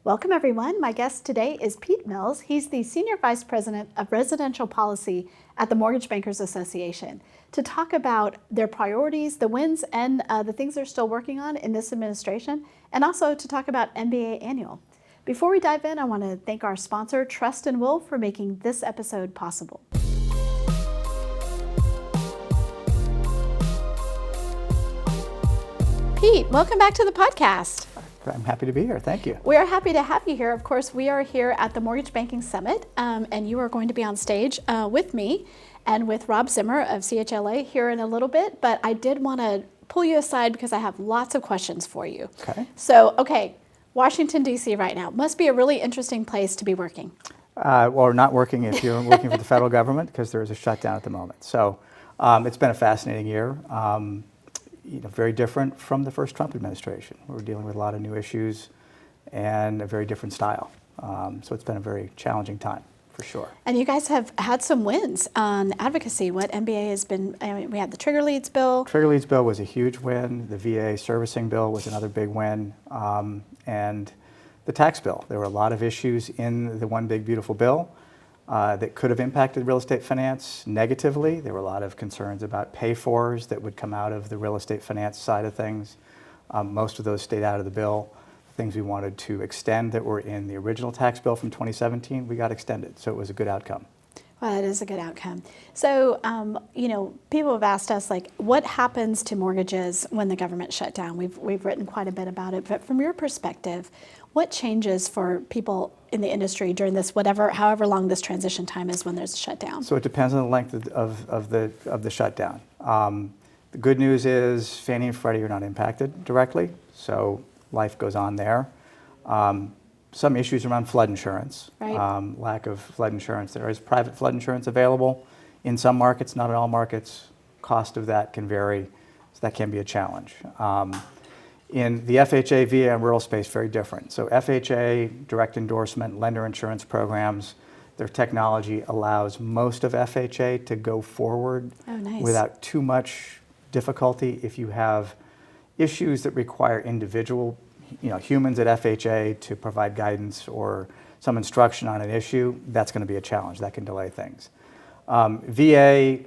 Welcome, everyone. My guest today is Pete Mills. He's the Senior Vice President of Residential Policy at the Mortgage Bankers Association to talk about their priorities, the wins, and the things they're still working on in this administration, and also to talk about MBA Annual. Before we dive in, I want to thank our sponsor, Trust & Wolf, for making this episode possible. Pete, welcome back to the podcast. I'm happy to be here. Thank you. We are happy to have you here. Of course, we are here at the Mortgage Banking Summit, and you are going to be on stage with me and with Rob Zimmer of CHLA here in a little bit. But I did want to pull you aside because I have lots of questions for you. Okay. So, Washington, D.C. right now must be a really interesting place to be working. Well, not working if you're working for the federal government because there is a shutdown at the moment. So it's been a fascinating year. Very different from the first Trump administration. We're dealing with a lot of new issues and a very different style. So it's been a very challenging time, for sure. And you guys have had some wins on advocacy. What MBA has been, we had the Trigger Leads bill. Trigger Leads bill was a huge win. The VA servicing bill was another big win. And the tax bill. There were a lot of issues in the One Big Beautiful Bill that could have impacted real estate finance negatively. There were a lot of concerns about pay-fors that would come out of the real estate finance side of things. Most of those stayed out of the bill. Things we wanted to extend that were in the original tax bill from 2017, we got extended, so it was a good outcome. Well, that is a good outcome. So, people have asked us, what happens to mortgages when the government shut down? We've written quite a bit about it, but from your perspective, what changes for people in the industry during this, however long this transition time is when there's a shutdown? So it depends on the length of the shutdown. The good news is Fannie and Freddie are not impacted directly, so life goes on there. Some issues around flood insurance, right. Lack of flood insurance. There is private flood insurance available in some markets, not in all markets. Cost of that can vary, so that can be a challenge. In the FHA, VA, and rural space, very different. So FHA, direct endorsement, lender insurance programs, their technology allows most of FHA to go forward without too much difficulty. If you have issues that require individual humans at FHA to provide guidance or some instruction on an issue, that's going to be a challenge. That can delay things. VA,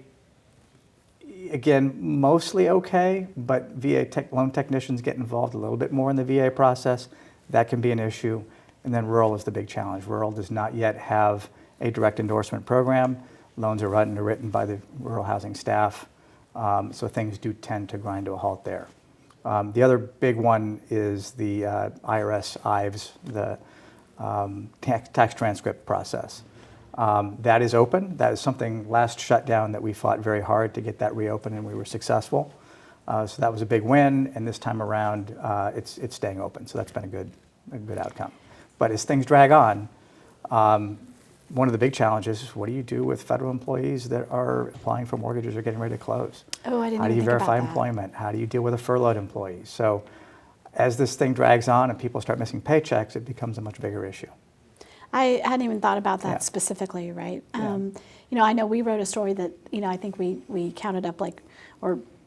again, mostly okay, but VA loan technicians get involved a little bit more in the VA process. That can be an issue. And then rural is the big challenge. Rural does not yet have a direct endorsement program. Loans are written by the rural housing staff, so things do tend to grind to a halt there. The other big one is the IRS IVES, the tax transcript process. That is open. That is something last shutdown that we fought very hard to get that reopened, and we were successful. So that was a big win, and this time around, it's staying open. So that's been a good outcome. But as things drag on, one of the big challenges is what do you do with federal employees that are applying for mortgages or getting ready to close? Oh, I didn't How do you even think verify about that. employment? How do you deal with a furloughed employee? So as this thing drags on and people start missing paychecks, it becomes a much bigger issue. I hadn't even thought about that Yeah. specifically, right? Yeah. I know we wrote a story that, I think we counted up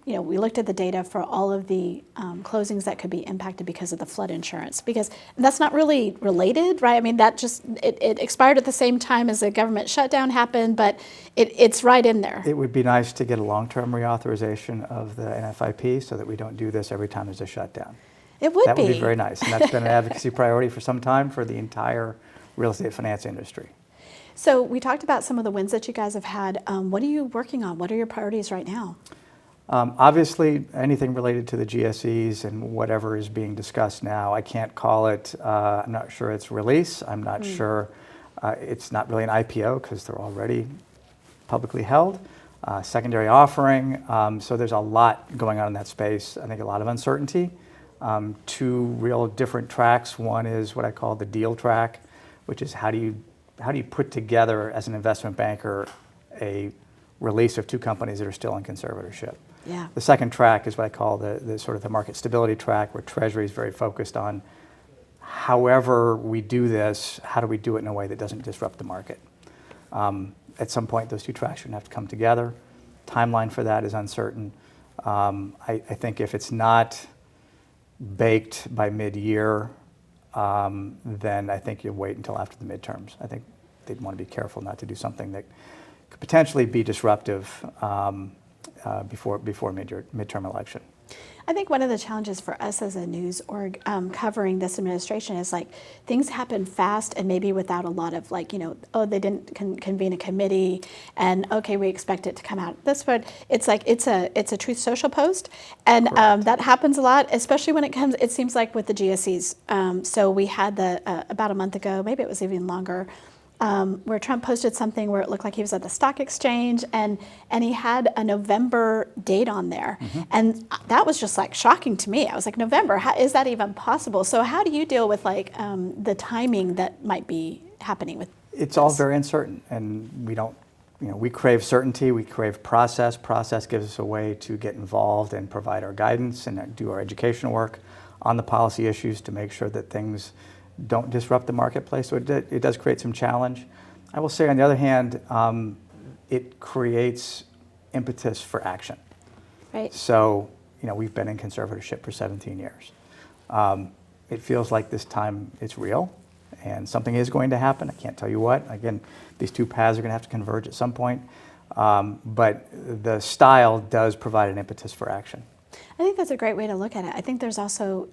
we looked at the data for all of the closings that could be impacted because of the flood insurance, because that's not really related, right? I mean, that just, it expired at the same time as the government shutdown happened, but it's right in there. It would be nice to get a long-term reauthorization of the NFIP so that we don't do this every time there's a shutdown. It would be. That would be very nice, and that's been an advocacy priority for some time for the entire real estate finance industry. So we talked about some of the wins that you guys have had. What are you working on? What are your priorities right now? Obviously, anything related to the GSEs and whatever is being discussed now, I can't call it, I'm not sure it's release. I'm not sure it's not really an IPO because they're already publicly held. Secondary offering, so there's a lot going on in that space. I think a lot of uncertainty. Two real different tracks. One is what I call the deal track, which is how do you put together as an investment banker a release of two companies that are still in conservatorship. Yeah. The second track is what I call the sort of the market stability track, where Treasury is very focused on however we do this, how do we do it in a way that doesn't disrupt the market. At some point, those two tracks are going to have to come together. Timeline for that is uncertain. I think if it's not baked by mid-year, then I think you wait until after the midterms. I think they'd want to be careful not to do something that could potentially be disruptive before midterm election. I think one of the challenges for us as a news org covering this administration is like things happen fast and maybe without a lot of like, oh, they didn't convene a committee and okay, we expect it to come out this way. It's like it's a Truth Social post, and that happens a lot, especially when it seems like with the GSEs. So we had about a month ago, maybe it was even longer, where Trump posted something where it looked like he was at the stock exchange, and he had a November date on there. Mm-hmm. And that was just like shocking to me. I was like, November, how is that even possible? So how do you deal with like the timing that might be happening with It's all very uncertain, and we don't, we crave certainty, we crave process. Process gives us a way to get involved and provide our guidance and do our educational work on the policy issues to make sure that things don't disrupt the marketplace. So it does create some challenge. I will say, on the other hand, it creates impetus for action. Right. So, we've been in conservatorship for 17 years. It feels like this time it's real, and something is going to happen. I can't tell you what. Again, these two paths are going to have to converge at some point. But the style does provide an impetus for action. I think that's a great way to look at it. I think there's also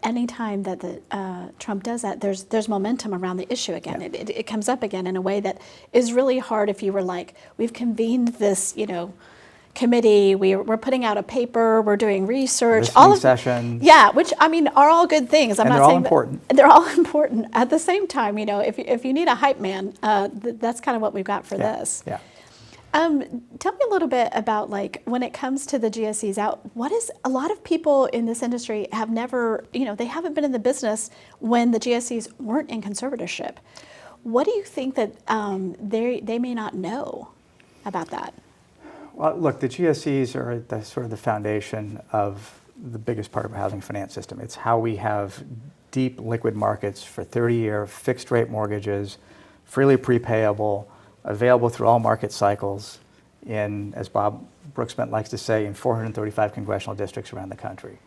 any time that Trump does that, there's momentum around the issue again. Yeah. It comes up again in a way that is really hard if you were like, we've convened this, committee, we're putting out a paper, we're doing research, listening sessions. Yeah, which are all good things. I'm and not they're saying all important. They're all important. At the same time, if you need a hype man, that's kind of what we've got for this. Yeah. Tell me a little bit about like when it comes to the GSEs out, a lot of people in this industry have never, they haven't been in the business when the GSEs weren't in conservatorship. What do you think that they may not know about that? Well, look, the GSEs are sort of the foundation of the biggest part of our housing finance system. It's how we have deep liquid markets for 30-year fixed rate mortgages, freely prepayable, available through all market cycles in, as Bob Brooksmith likes to say, in 435 congressional districts around the country.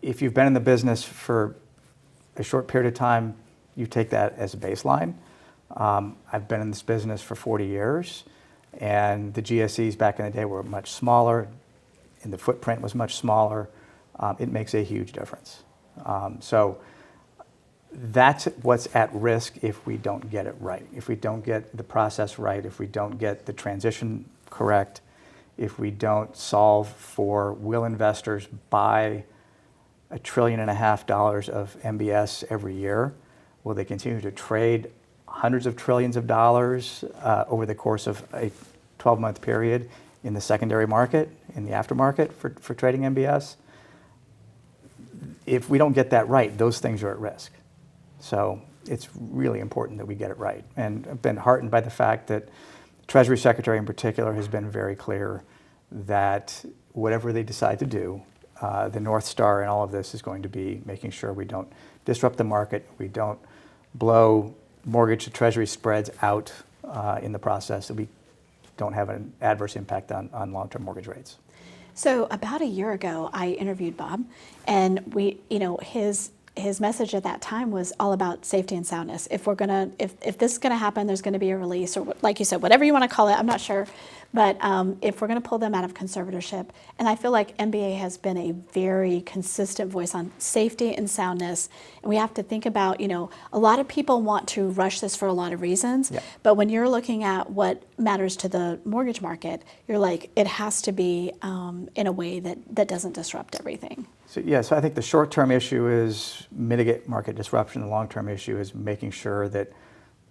If you've been in the business for a short period of time, you take that as a baseline. I've been in this business for 40 years, and the GSEs back in the day were much smaller, and the footprint was much smaller. It makes a huge difference. So that's what's at risk if we don't get it right. If we don't get the process right, if we don't get the transition correct, if we don't solve for will investors buy $1.5 trillion of MBS every year, will they continue to trade hundreds of trillions of dollars over the course of a 12-month period in the secondary market, in the aftermarket for trading MBS? If we don't get that right, those things are at risk. So it's really important that we get it right. And I've been heartened by the fact that the Treasury Secretary in particular has been very clear that whatever they decide to do, the North Star in all of this is going to be making sure we don't disrupt the market, we don't blow mortgage to Treasury spreads out in the process, that we don't have an adverse impact on long-term mortgage rates. So about a year ago, I interviewed Bob, and his message at that time was all about safety and soundness. If this is gonna happen, there's gonna be a release, or like you said, whatever you want to call it, I'm not sure. But if we're gonna pull them out of conservatorship, and I feel like MBA has been a very consistent voice on safety and soundness, and we have to think about, a lot of people want to rush this for a lot of reasons, yeah. But when you're looking at what matters to the mortgage market, you're like, it has to be in a way that doesn't disrupt everything. So I think the short-term issue is mitigate market disruption. The long-term issue is making sure that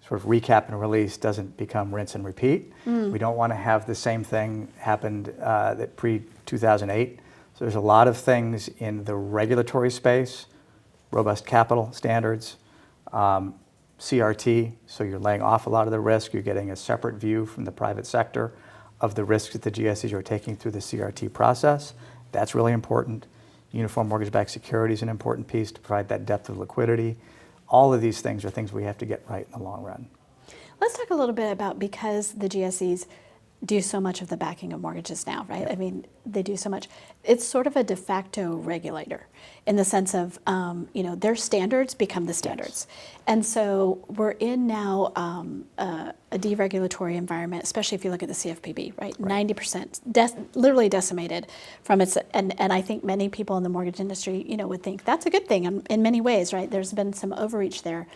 sort of recap and release doesn't become rinse and repeat. We don't want to have the same thing happened that pre-2008. So there's a lot of things in the regulatory space, robust capital standards, CRT, so you're laying off a lot of the risk. You're getting a separate view from the private sector of the risks that the GSEs are taking through the CRT process. That's really important. Uniform mortgage-backed security is an important piece to provide that depth of liquidity. All of these things are things we have to get right in the long run. Let's talk a little bit about, because the GSEs do so much of the backing of mortgages now, right? I mean, they do so much. It's sort of a de facto regulator in the sense of, their standards become the standards. Yes. And so we're in now a deregulatory environment, especially if you look at the CFPB, right? 90% literally decimated from its, and I think many people in the mortgage industry, would think that's a good thing in many ways, right? There's been some overreach there.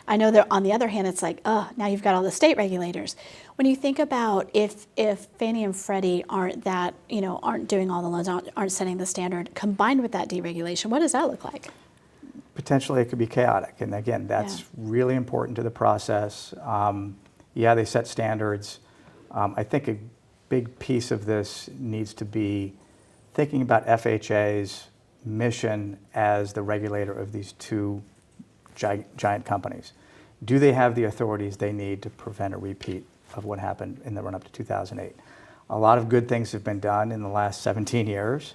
I know that on the other hand, it's like, oh, now you've got all the state regulators. When you think about if Fannie and Freddie aren't doing all the loans, aren't setting the standard, combined with that deregulation, what does that look like? Potentially it could be chaotic. And again, that's really important to the process. They set standards. I think a big piece of this needs to be thinking about FHA's mission as the regulator of these two giant companies. Do they have the authorities they need to prevent a repeat of what happened in the run-up to 2008? A lot of good things have been done in the last 17 years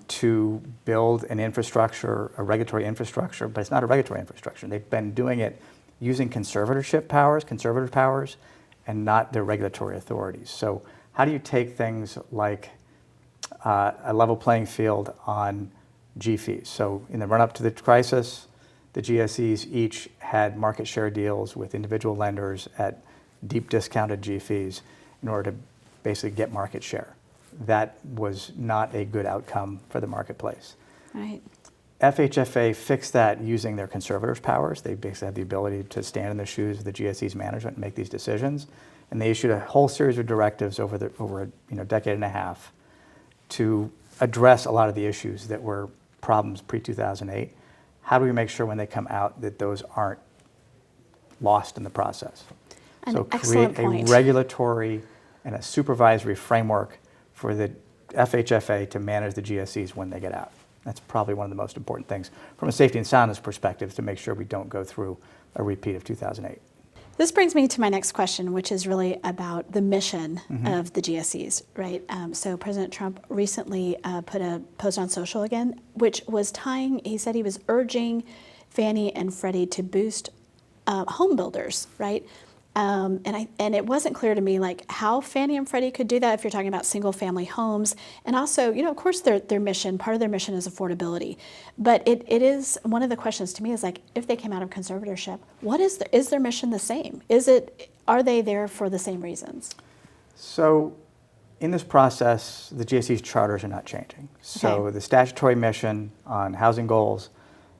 to build an infrastructure, a regulatory infrastructure, but it's not a regulatory infrastructure. They've been doing it using conservatorship powers, conservative powers, and not their regulatory authorities. So how do you take things like a level playing field on G fees? So in the run-up to the crisis, the GSEs each had market share deals with individual lenders at deep discounted G fees in order to basically get market share. That was not a good outcome for the marketplace. Right. FHFA fixed that using their conservators' powers. They basically had the ability to stand in the shoes of the GSE's management and make these decisions. And they issued a whole series of directives over a decade and a half to address a lot of the issues that were problems pre-2008. How do we make sure when they come out that those aren't lost in the process? So create a regulatory and a supervisory framework for the FHFA to manage the GSEs when they get out. That's probably one of the most important things from a safety and soundness perspective to make sure we don't go through a repeat of 2008. This brings me to my next question, which is really about the mission of the GSEs, right? So President Trump recently put a post on social again, which was he said he was urging Fannie and Freddie to boost home builders, right? And it wasn't clear to me how Fannie and Freddie could do that if you're talking about single family homes. And also, of course their mission, part of their mission is affordability. But it is, one of the questions to me is if they came out of conservatorship, is their mission the same? Are they there for the same reasons? So in this process, the GSE's charters are not changing. So the statutory mission on housing goals,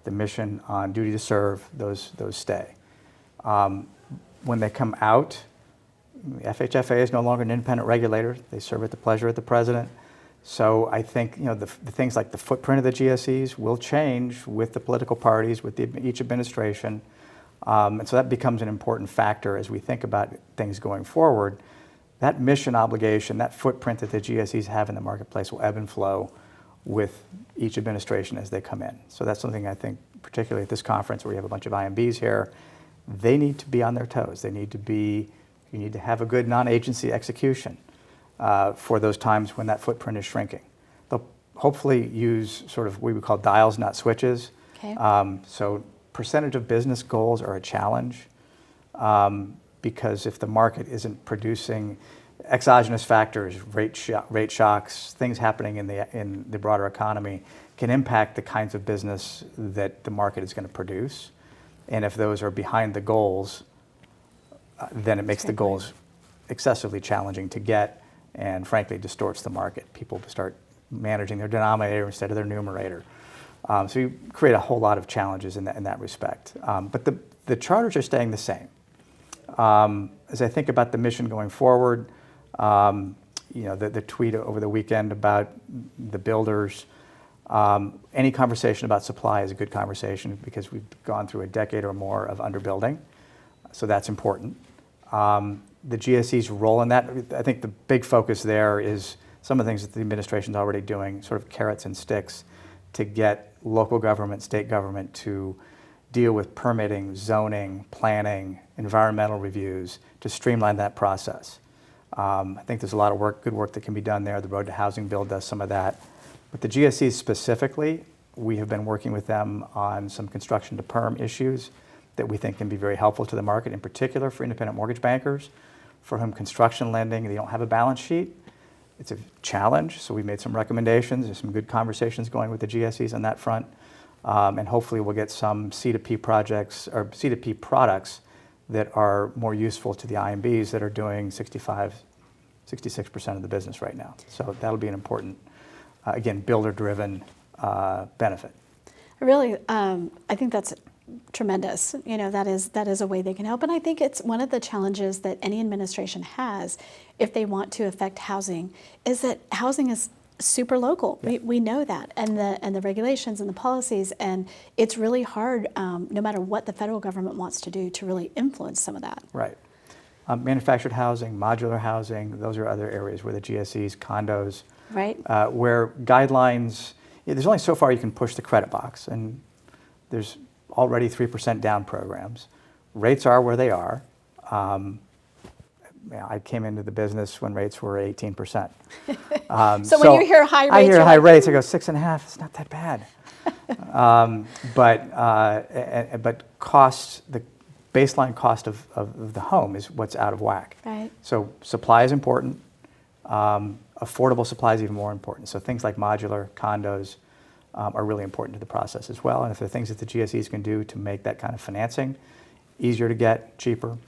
the mission on duty to serve, those stay. When they come out, FHFA is no longer an independent regulator. They serve at the pleasure of the president. So I think the things like the footprint of the GSEs will change with the political parties, with each administration. And so that becomes an important factor as we think about things going forward. That mission obligation, that footprint that the GSEs have in the marketplace will ebb and flow with each administration as they come in. So that's something I think, particularly at this conference where we have a bunch of IMBs here, they need to be on their toes. You need to have a good non-agency execution for those times when that footprint is shrinking. They'll hopefully use sort of what we would call dials, not switches. Okay. So percentage of business goals are a challenge because if the market isn't producing exogenous factors, rate shocks, things happening in the broader economy can impact the kinds of business that the market is going to produce. And if those are behind the goals, then it makes the goals excessively challenging to get and frankly distorts the market. People start managing their denominator instead of their numerator. So you create a whole lot of challenges in that respect. But the charters are staying the same. As I think about the mission going forward, the tweet over the weekend about the builders, any conversation about supply is a good conversation because we've gone through a decade or more of underbuilding, so that's important. The GSE's role in that, I think the big focus there is some of the things that the administration's already doing, sort of carrots and sticks, to get local government, state government to deal with permitting, zoning, planning, environmental reviews, to streamline that process. I think there's a lot of good work that can be done there. The Road to Housing Bill does some of that. But the GSEs specifically, we have been working with them on some construction to perm issues that we think can be very helpful to the market, in particular for independent mortgage bankers, for whom construction lending, they don't have a balance sheet. It's a challenge, so we made some recommendations. There's some good conversations going with the GSEs on that front. And hopefully we'll get some C2P projects or C2P products that are more useful to the IMBs that are doing 66% of the business right now. So that'll be an important, again, builder-driven benefit. Really, I think that's tremendous. You know, that is a way they can help. And I think it's one of the challenges that any administration has if they want to affect housing is that housing is super local. Yeah. We know that, and the regulations and the policies, and it's really hard, no matter what the federal government wants to do, to really influence some of that. Right. Manufactured housing, modular housing, those are other areas where the GSEs, condos, right, where guidelines, there's only so far you can push the credit box, and there's already 3% down programs. Rates are where they are. I came into the business when rates were 18%. So when you hear high rates, I hear high rates, I go 6.5. It's not that bad. But cost, the baseline cost of the home is what's out of whack. Right. So supply is important. Affordable supply is even more important. So things like modular condos are really important to the process as well. And if there are things that the GSEs can do to make that kind of financing easier to get, cheaper,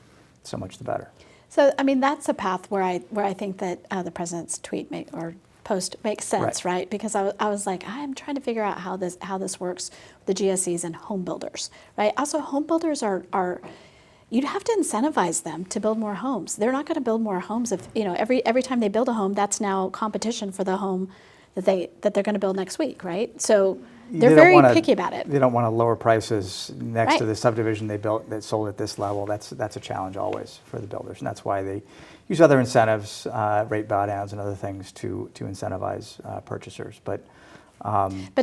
so much the better. So, I mean, that's a path where I think that the president's tweet or post makes sense, right? Because I was like, I'm trying to figure out how this works with the GSEs and home builders, right? Also, home builders are you'd have to incentivize them to build more homes. They're not going to build more homes if, you know, every time they build a home, that's now competition for the home that they're going to build next week, right? So they're very picky about it. They don't want to lower prices next to the subdivision they built that sold at this level. That's a challenge always for the builders, and that's why they use other incentives, rate buy downs and other things to incentivize purchasers. But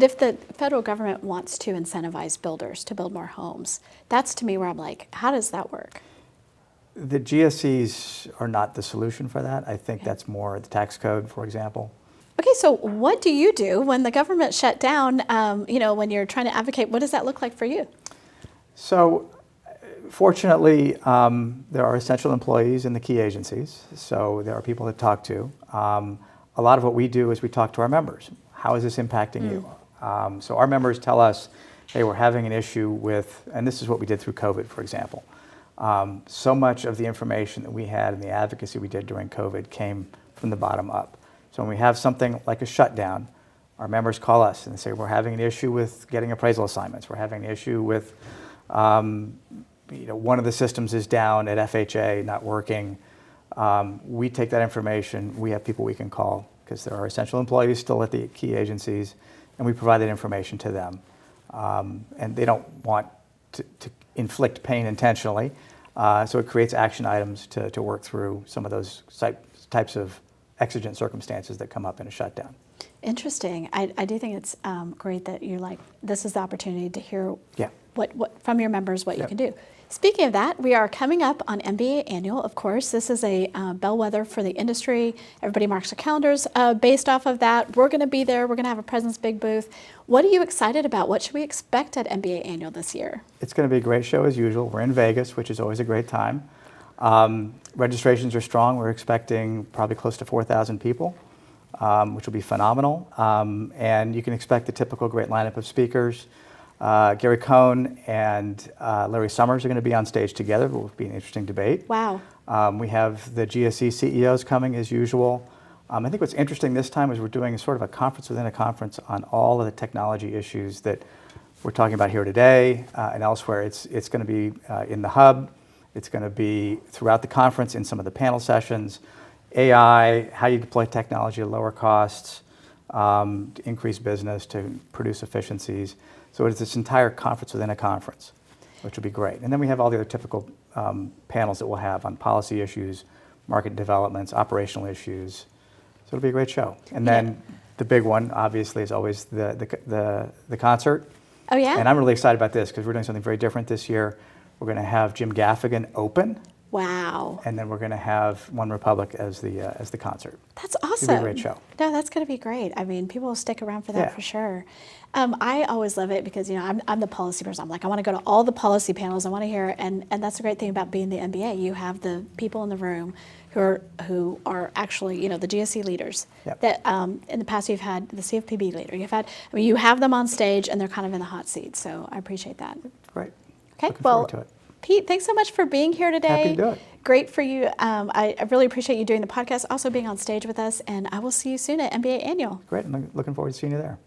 if the federal government wants to incentivize builders to build more homes, that's to me where I'm like, how does that work? The GSEs are not the solution for that. I think that's more the tax code, for example. Okay, so what do you do when the government shut down, when you're trying to advocate? What does that look like for you? So fortunately, there are essential employees in the key agencies, so there are people to talk to. A lot of what we do is we talk to our members. How is this impacting you? So our members tell us, hey, we're having an issue with, and this is what we did through COVID, for example. So much of the information that we had and the advocacy we did during COVID came from the bottom up. So when we have something like a shutdown, our members call us and say, we're having an issue with getting appraisal assignments. We're having an issue with, one of the systems is down at FHA, not working. We take that information. We have people we can call because there are essential employees still at the key agencies, and we provide that information to them. And they don't want to inflict pain intentionally, so it creates action items to work through some of those types of exigent circumstances that come up in a shutdown. Interesting. I do think it's great that you're like, this is the opportunity to hear what from your members what you can do. Speaking of that, we are coming up on MBA Annual, of course. This is a bellwether for the industry. Everybody marks their calendars based off of that. We're going to be there. We're going to have a Presence Big booth. What are you excited about? What should we expect at MBA Annual this year? It's going to be a great show as usual. We're in Vegas, which is always a great time. Registrations are strong. We're expecting probably close to 4,000 people, which will be phenomenal. And you can expect the typical great lineup of speakers. Gary Cohn and Larry Summers are going to be on stage together. It will be an interesting debate. Wow. We have the GSE CEOs coming as usual. I think what's interesting this time is we're doing sort of a conference within a conference on all of the technology issues that we're talking about here today and elsewhere. It's going to be in the hub. It's going to be throughout the conference in some of the panel sessions. AI, how you deploy technology at lower costs, to increase business, to produce efficiencies. So it's this entire conference within a conference, which will be great. And then we have all the other typical panels that we'll have on policy issues, market developments, operational issues. So it'll be a great show. And then the big one, obviously, is always the concert. Oh, yeah? And I'm really excited about this because we're doing something very different this year. We're going to have Jim Gaffigan open Wow. And then we're going to have One Republic as the concert. That's awesome. It'll be a great show. No, that's going to be great. I mean, people will stick around for that Yeah. for sure. I always love it because, I'm the policy person. I'm like, I want to go to all the policy panels. I want to hear, and that's the great thing about being the MBA. You have the people in the room who are actually, the GSE leaders. Yep. That in the past you've had the CFPB leader. You have them on stage and they're kind of in the hot seat. So I appreciate that. Great. Okay. Looking Well, forward to it. Pete, thanks so much for being here today. Happy to do it. Great for you. I really appreciate you doing the podcast, also being on stage with us, and I will see you soon at MBA Annual. Great. I'm looking forward to seeing you there.